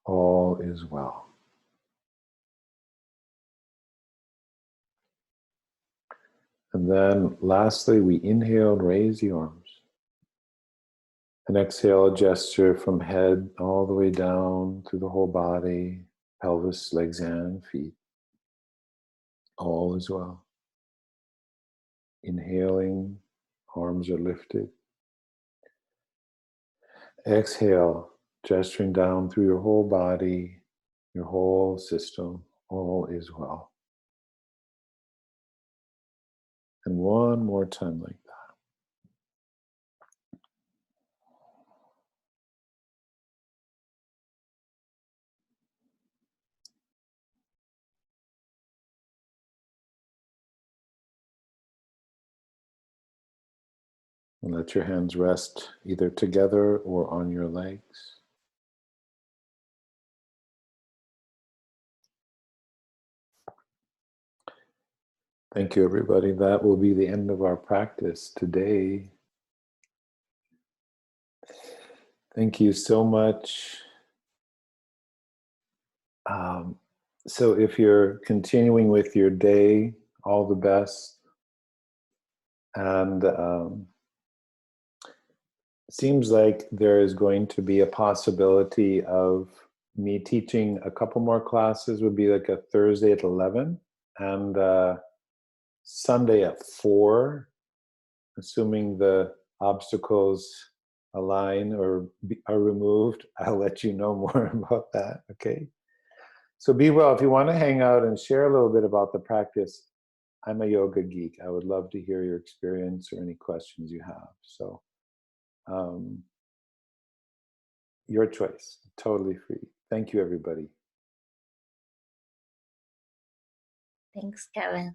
Speaker 1: All is well. And then lastly, we inhale and raise the arms. And exhale, a gesture from head all the way down through the whole body, pelvis, legs, and feet. All is well. Inhaling, arms are lifted. Exhale, gesturing down through your whole body, your whole system. All is well. And one more time like that. And let your hands rest either together or on your legs. Thank you, everybody. That will be the end of our practice today. Thank you so much. So if you're continuing with your day, all the best. And it seems like there is going to be a possibility of me teaching a couple more classes. Would be like a Thursday at 11 and Sunday at 4, assuming the obstacles align or are removed. I'll let you know more about that, okay? So be well. If you want to hang out and share a little bit about the practice, I'm a yoga geek. I would love to hear your experience or any questions you have. So your choice, totally free. Thank you, everybody.
Speaker 4: Thanks, Kevin.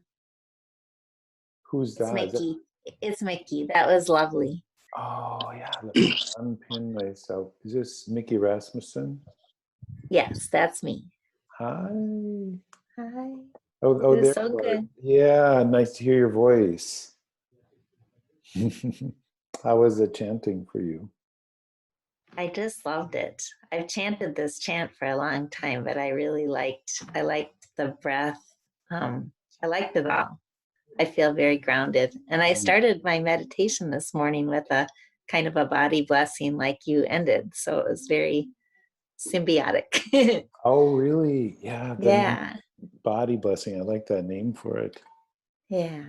Speaker 1: Who's
Speaker 4: It's
Speaker 1: that?
Speaker 4: Mickey. It's Mickey. That was lovely.
Speaker 1: Oh, yeah. Let me unpin myself. Is this Mickey Rasmussen?
Speaker 4: Yes, that's me.
Speaker 1: Hi.
Speaker 4: Hi.
Speaker 1: Oh,
Speaker 4: It was
Speaker 1: there
Speaker 4: so
Speaker 1: you are.
Speaker 4: good.
Speaker 1: Yeah, nice to hear your voice. How was the chanting for you?
Speaker 4: I just loved it. I've chanted this chant for a long time, but I liked the breath. I liked it all. I feel very grounded. And I started my meditation this morning with a kind of a body blessing like you ended. So it was very symbiotic.
Speaker 1: Oh, really? Yeah.
Speaker 4: Yeah.
Speaker 1: Body blessing. I like that name for it.
Speaker 4: Yeah.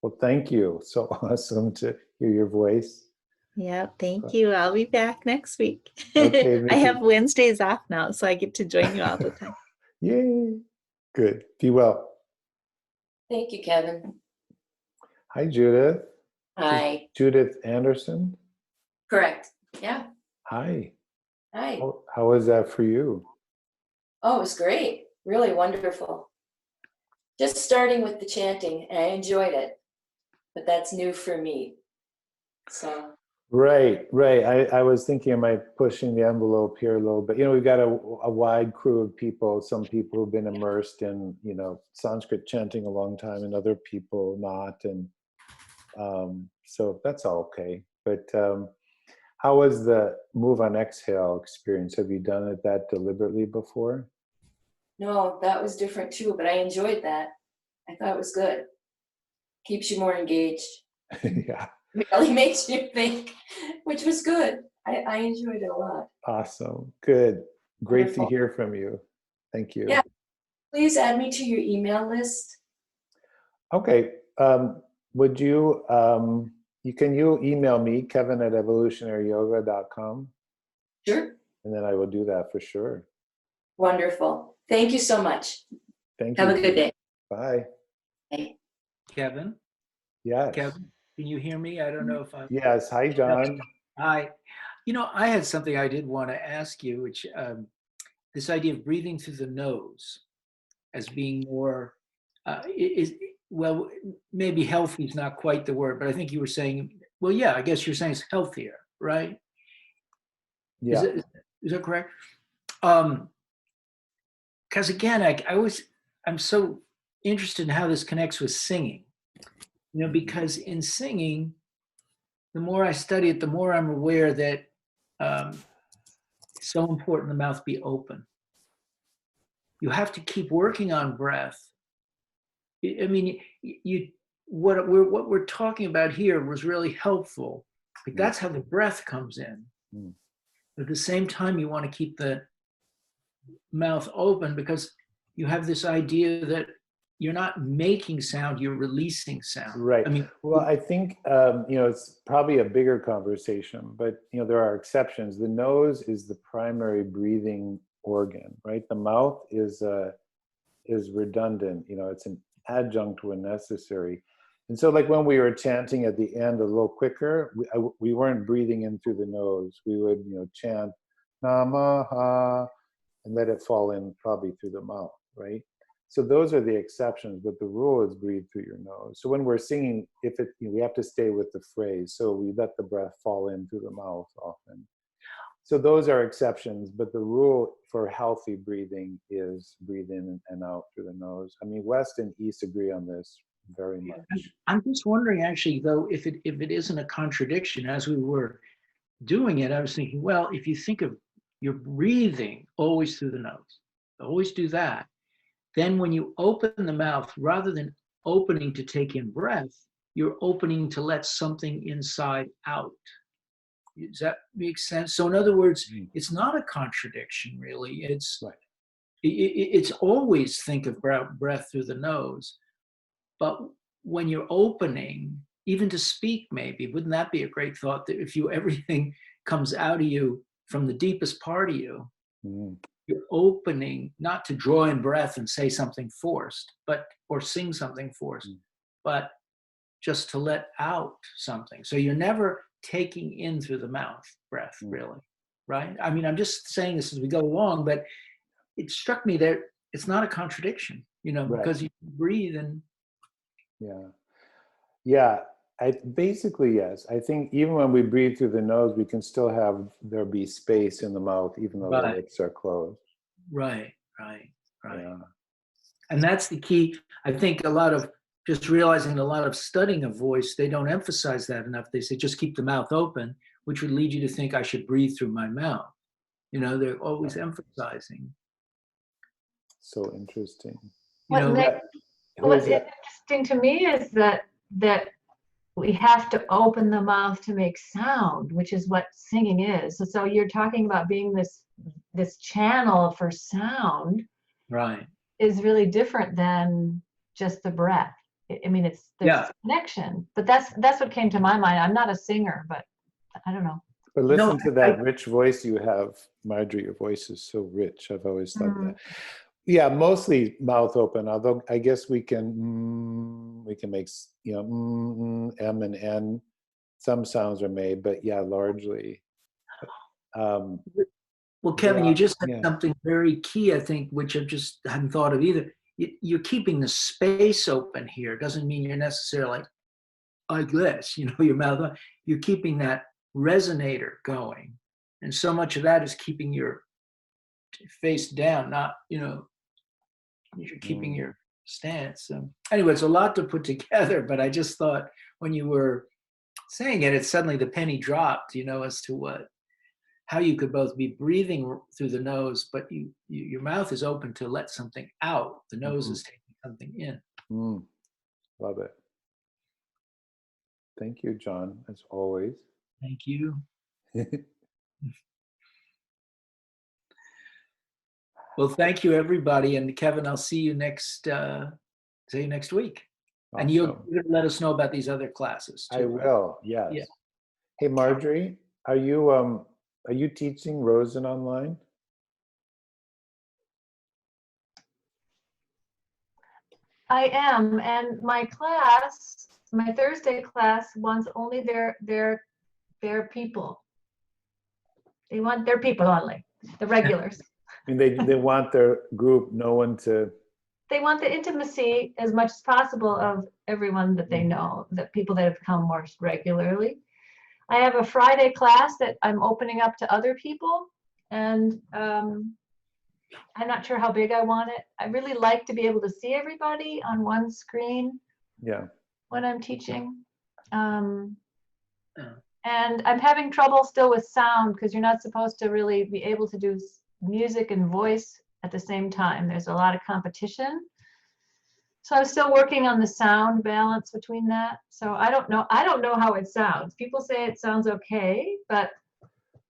Speaker 1: Well, thank you. So awesome to hear your voice.
Speaker 4: Yep. Thank you. I'll be back next week.
Speaker 1: Okay,
Speaker 4: I
Speaker 1: Mickey.
Speaker 4: have Wednesdays off now, so I get to join you all the time.
Speaker 1: Yay. Good. Be well.
Speaker 5: Thank you, Kevin.
Speaker 1: Hi, Judith.
Speaker 5: Hi.
Speaker 1: Judith Anderson.
Speaker 5: Correct. Yeah.
Speaker 1: Hi.
Speaker 5: Hi.
Speaker 1: How was that for you?
Speaker 5: Oh, it was great. Really wonderful. Just starting with the chanting, and I enjoyed it, but that's new for me. So.
Speaker 1: Right. I was thinking, am I pushing the envelope here a little bit? We've got a wide crew of people, some people who've been immersed in, Sanskrit chanting a long time and other people not. And so that's all okay. But how was the move on exhale experience? Have you done it that deliberately before?
Speaker 5: No, that was different too, but I enjoyed that. I thought it was good. Keeps you more engaged.
Speaker 1: Yeah.
Speaker 5: Really makes you think, which was good. I enjoyed it a lot.
Speaker 1: Awesome. Good. Great
Speaker 5: Wonderful.
Speaker 1: to hear from you. Thank you.
Speaker 5: Yeah. Please add me to your email list.
Speaker 1: Okay. Would you, you email me, kevin@evolutionaryyoga.com,
Speaker 5: Sure.
Speaker 1: and then I will do that for sure.
Speaker 5: Wonderful. Thank you so much.
Speaker 1: Thank
Speaker 5: Have
Speaker 1: you.
Speaker 5: a good day.
Speaker 1: Bye.
Speaker 5: Bye.
Speaker 2: Kevin?
Speaker 1: Yes.
Speaker 2: Kevin, can you hear me? I don't know if I'm...
Speaker 1: Yes. Hi, John.
Speaker 2: Hi. I had something I did want to ask you, which this idea of breathing through the nose as being more, well, maybe healthy is not quite the word, but I think you were saying, well, yeah, I guess you're saying it's healthier, right?
Speaker 1: Yeah.
Speaker 2: Is that correct? Because again, I'm so interested in how this connects with singing, because in singing, the more I study it, the more I'm aware that it's so important the mouth be open. You have to keep working on breath. I mean, what we're talking about here was really helpful. Like that's how the breath comes in. But at the same time, you want to keep the mouth open because you have this idea that you're not making sound, you're releasing sound.
Speaker 1: Right.
Speaker 2: I mean,
Speaker 1: well, I think, it's probably a bigger conversation, but, there are exceptions. The nose is the primary breathing organ, right? The mouth is redundant, it's an adjunct when necessary. And so like when we were chanting at the end a little quicker, we weren't breathing in through the nose. We would, chant Namaha and let it fall in probably through the mouth, right? So those are the exceptions, but the rule is breathe through your nose. So when we're singing, we have to stay with the phrase. So we let the breath fall in through the mouth often. So those are exceptions, but the rule for healthy breathing is breathe in and out through the nose. I mean, West and East agree on this very much.
Speaker 2: I'm just wondering, actually, though, if it isn't a contradiction. As we were doing it, I was thinking, well, if you think of your breathing always through the nose, always do that. Then when you open the mouth, rather than opening to take in breath, you're opening to let something inside out. Does that make sense? So in other words, it's not a contradiction, really. It's
Speaker 1: right.
Speaker 2: It's always think of breath through the nose. But when you're opening, even to speak, maybe, wouldn't that be a great thought, that if everything comes out of you from the deepest part of you, you're opening not to draw in breath and say something forced, or sing something forced, but just to let out something. So you're never taking in through the mouth breath, really, right? I mean, I'm just saying this as we go along, but it struck me that it's not a contradiction,
Speaker 1: right.
Speaker 2: because you breathe and...
Speaker 1: Yeah, basically, yes. I think even when we breathe through the nose, we can still have there be space in the mouth, even though the lips are closed.
Speaker 2: Right.
Speaker 1: Yeah.
Speaker 2: And that's the key. I think just realizing a lot of studying of voice, they don't emphasize that enough. They say, just keep the mouth open, which would lead you to think I should breathe through my mouth. They're always emphasizing.
Speaker 1: So interesting.
Speaker 6: What's interesting to me is that we have to open the mouth to make sound, which is what singing is. So you're talking about being this channel for sound,
Speaker 2: right?
Speaker 6: Is really different than just the breath. I mean, there's a connection, but that's what came to my mind. I'm not a singer, but I don't know.
Speaker 1: But listen to that rich voice you have, Marjorie. Your voice is so rich. I've always thought that. Yeah, mostly mouth open. Although I guess we can make M and N. Some sounds are made, but yeah, largely. Um,
Speaker 2: Well, Kevin, you just said
Speaker 1: yeah.
Speaker 2: something very key, I think, which I just hadn't thought of either. You're keeping the space open here. Doesn't mean you're necessarily like this, your mouth on. You're keeping that resonator going. And so much of that is keeping your face down, not, you're keeping your stance. So anyway, it's a lot to put together, but I just thought when you were saying it, suddenly the penny dropped, as to how you could both be breathing through the nose, but your mouth is open to let something out. The nose is taking something in.
Speaker 1: Love it. Thank you, John, as always.
Speaker 2: Thank you. Well, thank you, everybody. And Kevin, I'll see you next week.
Speaker 1: Awesome.
Speaker 2: And you'll let us know about these other classes too.
Speaker 1: I will, yes.
Speaker 2: Yeah.
Speaker 1: Hey, Marjorie, are you teaching Rosen online?
Speaker 6: I am, and my class, my Thursday class, wants only their people. They want their people only, the regulars.
Speaker 1: I mean, they want their group, no one to.
Speaker 6: They want the intimacy as much as possible of everyone that they know, the people that have come more regularly. I have a Friday class that I'm opening up to other people, and I'm not sure how big I want it. I really like to be able to see everybody on one screen.
Speaker 1: Yeah.
Speaker 6: When I'm teaching. And I'm having trouble still with sound because you're not supposed to really be able to do music and voice at the same time. There's a lot of competition. So I'm still working on the sound balance between that. So I don't know how it sounds. People say it sounds okay, but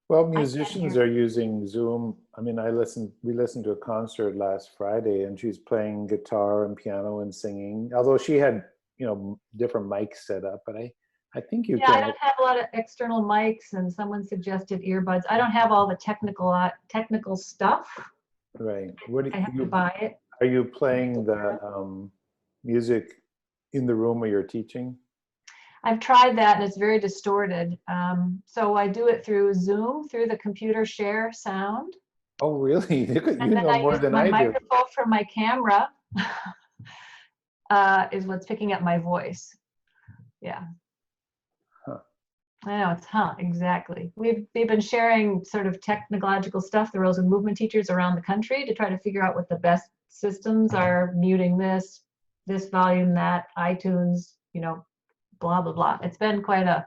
Speaker 1: well, musicians are using Zoom. I mean, we listened to a concert last Friday, and she's playing guitar and piano and singing. Although she had, different mics set up, but I think you can.
Speaker 6: I don't have a lot of external mics, and someone suggested earbuds. I don't have all the technical stuff.
Speaker 1: Right. What do
Speaker 6: I have to buy it.
Speaker 1: Are you playing the music in the room where you're teaching?
Speaker 6: I've tried that, and it's very distorted. So I do it through Zoom, through the computer share sound.
Speaker 1: Oh, really? You
Speaker 6: And then
Speaker 1: know more than I do.
Speaker 6: my microphone from my camera is what's picking up my voice. Yeah.
Speaker 1: Huh.
Speaker 6: I know, it's exactly. We've been sharing sort of technological stuff, the Rosen movement teachers around the country, to try to figure out what the best systems are, muting this volume, that, iTunes, blah, blah, blah. It's been quite a